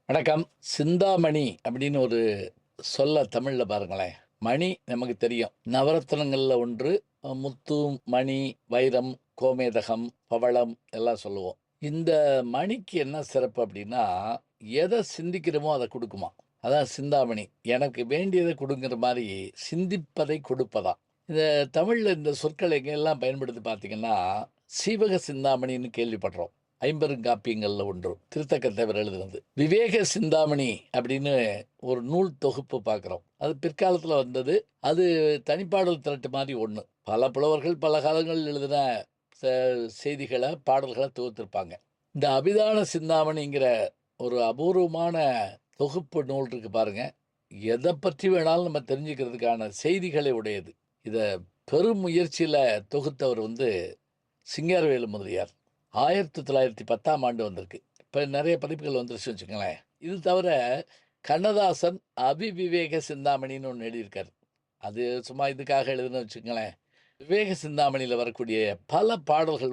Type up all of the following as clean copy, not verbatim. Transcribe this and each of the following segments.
வணக்கம். சிந்தாமணி அப்படின்னு ஒரு சொல்ல தமிழ்ல பாருங்களேன். மணி நமக்கு தெரியும். நவரத்தினங்கள்ல ஒன்று. முத்து, மணி, வைரம், கோமேதகம், பவளம் எல்லாம் சொல்லுவோம். இந்த மணிக்கு என்ன சிறப்பு அப்படின்னா, எத சிந்திக்கிறோமோ அத குடுக்குமாம். அதான் சிந்தாமணி. எனக்கு வேண்டியத குடுங்கிற மாரி சிந்திப்பதை கொடுப்பதாம். இந்த தமிழ்ல இந்த சொற்கள் எங்கெல்லாம் பயன்படுத்தி பார்த்தீங்கன்னா, சீவக சிந்தாமணின்னு கேள்விப்படுறோம். ஐம்பெருங்காப்பியங்கள்ல ஒன்று. திருத்தக்க தேவர் எழுதினது. விவேக சிந்தாமணி அப்படின்னு ஒரு நூல் தொகுப்பு பார்க்குறோம். அது பிற்காலத்துல வந்தது. அது தனிப்பாடல் திரட்டு மாரி ஒண்ணு. பல புலவர்கள் பல காலங்களில் எழுதின ச செய்திகள, பாடல்கள தொகுத்திருப்பாங்க. இந்த அபிதான சிந்தாமணிங்கிற ஒரு அபூர்வமான தொகுப்பு நூல் இருக்கு பாருங்க. எத பற்றி வேணாலும் நம்ம தெரிஞ்சுக்கிறதுக்கான செய்திகளை உடையது. இத பெரும் முயற்சியில தொகுத்தவர் சிங்காரவேலு முதலியார். 1910ஆம் ஆண்டு வந்திருக்கு. இப்ப நெறைய பதிப்புகள் வந்துருச்சுன்னு வச்சுக்கங்களேன். இது தவிர கண்ணதாசன் அபிவிவேக சிந்தாமணின்னு ஒண்ணு எழுதியிருக்காரு. அது சும்மா இதுக்காக எழுதுனேன்னு வச்சுக்கங்களேன். விவேக சிந்தாமணியில வரக்கூடிய பல பாடல்கள்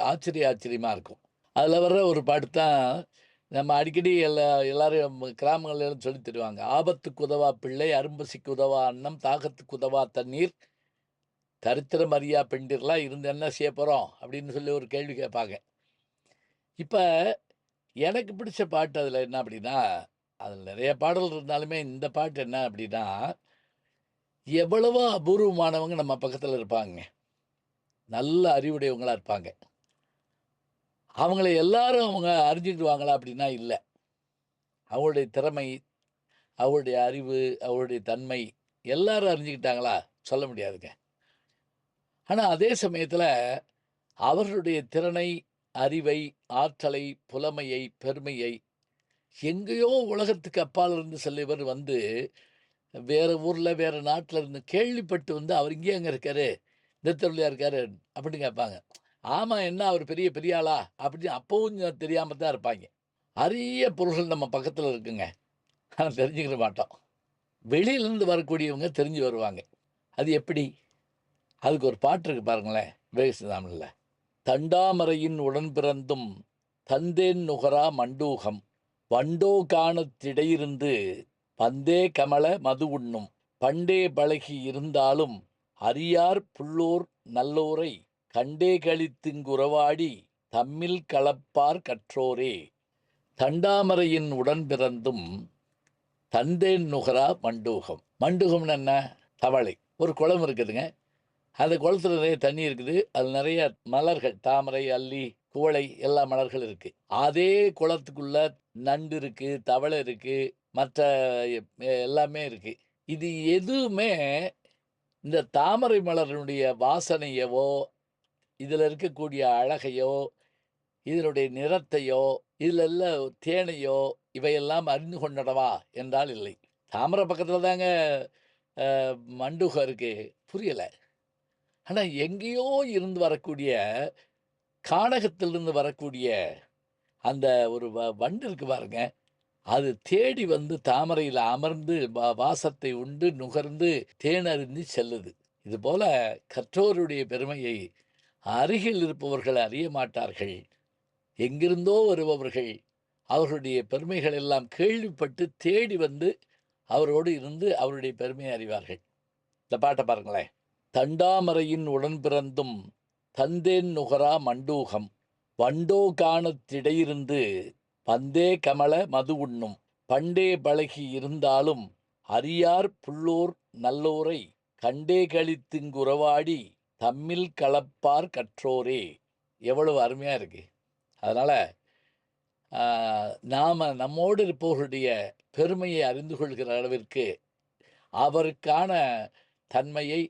ஆச்சரியமா இருக்கும். அதுல வர்ற ஒரு பாட்டு தான் நம்ம அடிக்கடி எல்லாரும் கிராமங்கள்ல சொல்லித் தருவாங்க. "ஆபத்துக்கு உதவா பிள்ளை, அரும்பசிக்கு உதவா அன்னம், தாகத்துக்கு உதவா தண்ணீர், தரித்திரம் அறியா பெண்டிர்லாம் இருந்து என்ன செய்ய போறோம்?" அப்படின்னு சொல்லி ஒரு கேள்வி கேட்பாங்க. இப்ப எனக்கு பிடிச்ச பாட்டு அதுல என்ன அப்படின்னா, அதுல நெறைய பாடல் இருந்தாலுமே இந்த பாட்டு என்ன அப்படின்னா, எவ்வளவோ அபூர்வமானவங்க நம்ம பக்கத்துல இருப்பாங்கங்க. நல்ல அறிவுடையவங்களா இருப்பாங்க. அவங்கள எல்லாரும் அவங்க அறிஞ்சுக்கிடுவாங்களா அப்படின்னா இல்ல. அவங்களுடைய திறமை, அவங்களுடைய அறிவு, அவங்களுடைய தன்மை எல்லாரும் அறிஞ்சுக்கிட்டாங்களா? சொல்ல முடியாதுங்க. ஆனா அதே சமயத்துல அவர்களுடைய திறனை, அறிவை, ஆற்றலை, புலமையை, பெருமையை எங்கேயோ உலகத்துக்கு அப்பால் இருந்து சிலவர் வேற ஊர்ல, வேற நாட்டுல இருந்து கேள்விப்பட்டு அவர் இங்கேயே அங்க இருக்காரு, இந்த தெருவுலயா இருக்காரு அப்படின்னு கேட்பாங்க. ஆமா, என்ன அவர் பெரிய பெரிய ஆளா? அப்படின்னு அப்பவும் தெரியாம தான் இருப்பாய்ங்க. அரிய பொருள்கள் நம்ம பக்கத்துல இருக்குங்க. ஆனா தெரிஞ்சுக்கிற மாட்டோம். வெளியிலிருந்து வரக்கூடியவங்க தெரிஞ்சு வருவாங்க. அது எப்படி? அதுக்கு ஒரு பாட்டு இருக்கு பாருங்களேன், விவேகானந்தாமில்ல. "தண்டாமரையின் உடன்பிறந்தும் தந்தேன் நுகரா மண்டூகம், வண்டோ காணத் திடையிருந்து பந்தே கமல மது உண்ணும், பண்டே பழகி இருந்தாலும் அறியார் புல்லோர் நல்லோரை, கண்டே களித்துங்குறவாடி தம்மில் கலப்பார் கற்றோரே. தண்டாமரையின் உடன்பிறந்தும் தந்தேன் நுகரா மண்டூகம்." மண்டூகம்னு என்ன? தவளை. ஒரு குளம் இருக்குதுங்க. அந்த குளத்துல நிறைய தண்ணி இருக்குது. அதுல நிறைய மலர்கள், தாமரை, அல்லி, குவளை எல்லா மலர்கள் இருக்கு. அதே குளத்துக்குள்ள நண்டு இருக்கு, தவளை இருக்கு, மற்ற எல்லாமே இருக்கு. இது எதுவுமே இந்த தாமரை மலரினுடைய வாசனையவோ, இதுல இருக்கக்கூடிய அழகையோ, இதனுடைய நிறத்தையோ, இதுல உள்ள தேனையோ இவையெல்லாம் அறிந்து கொண்டனவா என்றால் இல்லை. தாமரை பக்கத்துல தாங்க அ மண்டூகம் இருக்கு. புரியல. ஆனா எங்கேயோ இருந்து வரக்கூடிய, கானகத்திலிருந்து வரக்கூடிய அந்த ஒரு வண்டு இருக்கு பாருங்க. அது தேடி தாமரையில அமர்ந்து வாசத்தை உண்டு நுகர்ந்து தேனருந்தி செல்லுது. இதுபோல கற்றோருடைய பெருமையை அருகில் இருப்பவர்கள் அறிய மாட்டார்கள். எங்கிருந்தோ வருபவர்கள் அவர்களுடைய பெருமைகள் எல்லாம் கேள்விப்பட்டு தேடி அவரோடு இருந்து அவருடைய பெருமையை அறிவார்கள். இந்த பாட்ட பாருங்களேன். "தண்டாமரையின் உடன்பிறந்தும் தந்தேன் நுகரா மண்டூகம், வண்டோ காணத் திடையிருந்து பந்தே கமல மது உண்ணும், பண்டே பழகி இருந்தாலும் அறியார் புல்லோர் நல்லோரை, கண்டே களித்துங்குறவாடி தம்மில் கலப்பார் கற்றோரே." எவ்வளவு அருமையா இருக்கு. அதனால ஆ நாம நம்மோடு இருப்பவர்களுடைய பெருமையை அறிந்து கொள்கிற அளவிற்கு அவருக்கான தன்மையை,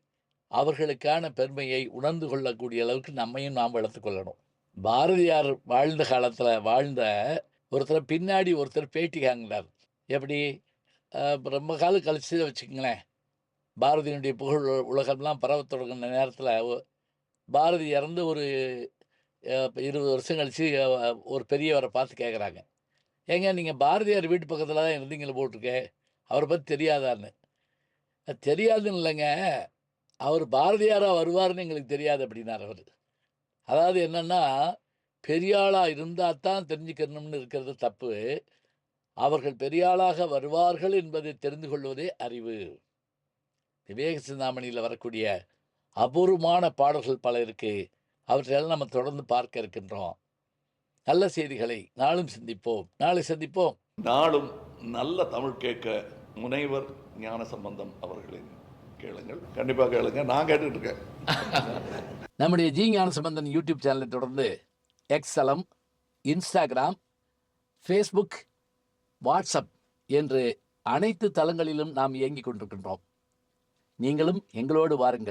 அவர்களுக்கான பெருமையை உணர்ந்து கொள்ளக்கூடிய அளவுக்கு நம்மையும் நாம் வளர்த்துக் கொள்ளணும். பாரதியார் வாழ்ந்த காலத்துல வாழ்ந்த ஒருத்தர பின்னாடி ஒருத்தர் பேட்டி காண்கிறார். எப்படி? ரொம்ப காலம் கழிச்சு வச்சுக்கங்களேன். பாரதியினுடைய புகழ் உலகம்லாம் பரவத் தொடங்குன நேரத்துல பாரதி இறந்து ஒரு 20 வருஷம் கழிச்சு ஒரு பெரியவர பார்த்து கேட்குறாங்க. "ஏங்க, நீங்க பாரதியார் வீட்டு பக்கத்துல தான் இருந்தீங்கள்ல போட்டுருக்கு. அவர பத்தி தெரியாதான்னு?" தெரியாதுன்னு இல்லங்க. அவரு பாரதியாரா வருவாருன்னு எங்களுக்கு தெரியாது அப்படின்னாரு அவரு. அதாவது என்னன்னா, பெரிய ஆளா இருந்தா தான் தெரிஞ்சுக்கணும்னு இருக்கிறது தப்பு. அவர்கள் பெரியாளாக வருவார்கள் என்பதை தெரிந்து கொள்வதே அறிவு. விவேக சிந்தாமணியில் வரக்கூடிய அபூர்வமான பாடல்கள் பல இருக்கு. அவற்றையெல்லாம் நம்ம தொடர்ந்து பார்க்க இருக்கின்றோம். நல்ல செய்திகளை நாளும் சிந்திப்போம். நாளை சந்திப்போம். நாளும் நல்ல தமிழ் கேட்க முனைவர் ஞானசம்பந்தம் அவர்களின் கேளுங்கள். கண்டிப்பாக கேளுங்க. நான் கேட்டுட்டு இருக்கேன். நம்முடைய ஜி ஞானசம்பந்தன் யூடியூப் சேனலை தொடர்ந்து எக்ஸலம், இன்ஸ்டாகிராம், ஃபேஸ்புக், வாட்ஸ்அப் என்று அனைத்து தளங்களிலும் நாம் இயங்கிக் கொண்டிருக்கின்றோம். நீங்களும் எங்களோடு வாருங்கள்.